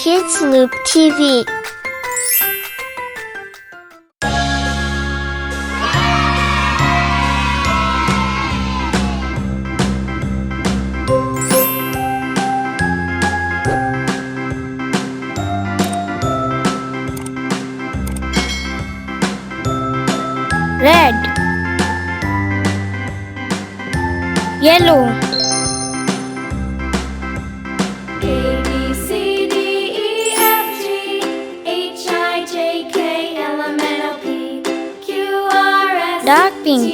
Kids Loop TV. Red, yellow, A, B, C, D, E, F, G, H, I, J, K, L, M, N, O, P, Q, R, S, dark pink, T,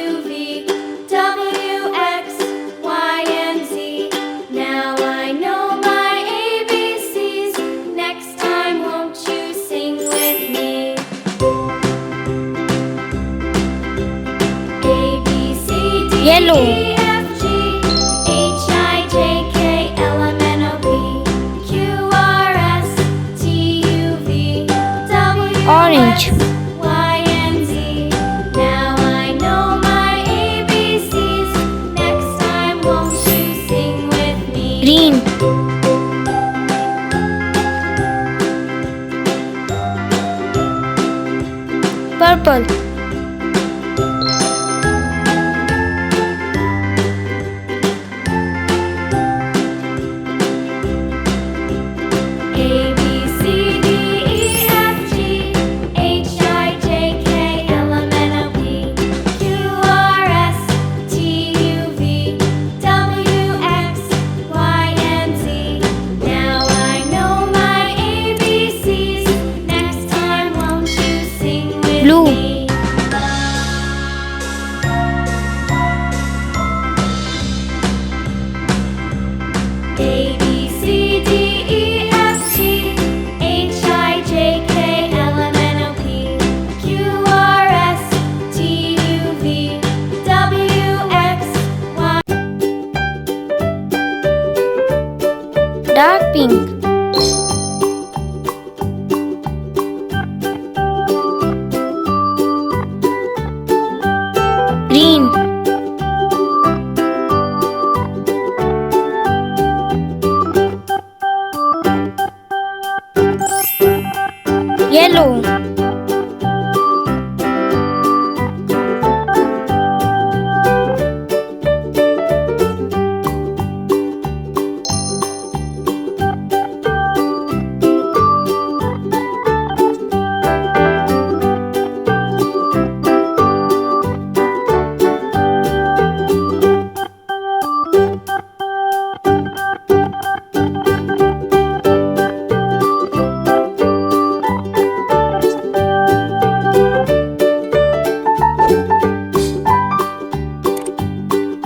U, V, W, X, Y, and Z. Now I know my ABCs. Next time, won't you sing with me? A, B, C, D, Yellow. E, F, G, H, I, J, K, L, M, N, O, P, Q, R, S, T, U, V, W, Orange. X, Y, and Z. Now I know my ABCs. Next time, won't you sing with me? green, purple, A, B, C, D, E, F, G, H, I, J, K, L, M, N, O, P, Q, R, S, T, U, V, W, X, Y, and Z. Now I know my ABCs. Next time, won't you sing with Blue. me? A, B, C, D, E, F, G, H, I, J, K, L, M, N, O, P, Q, R, S, T, U, V, W, X, Y. dark pink, green, yellow,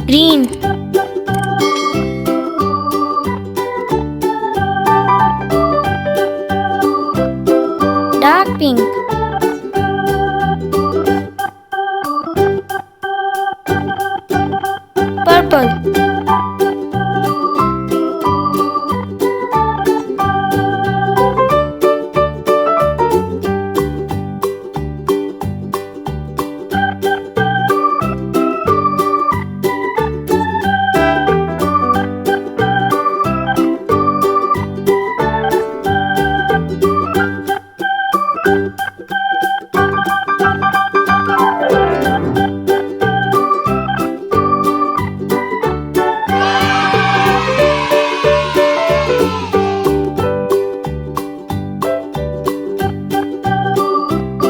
green, dark pink, purple,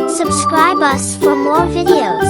Subscribe us for more videos.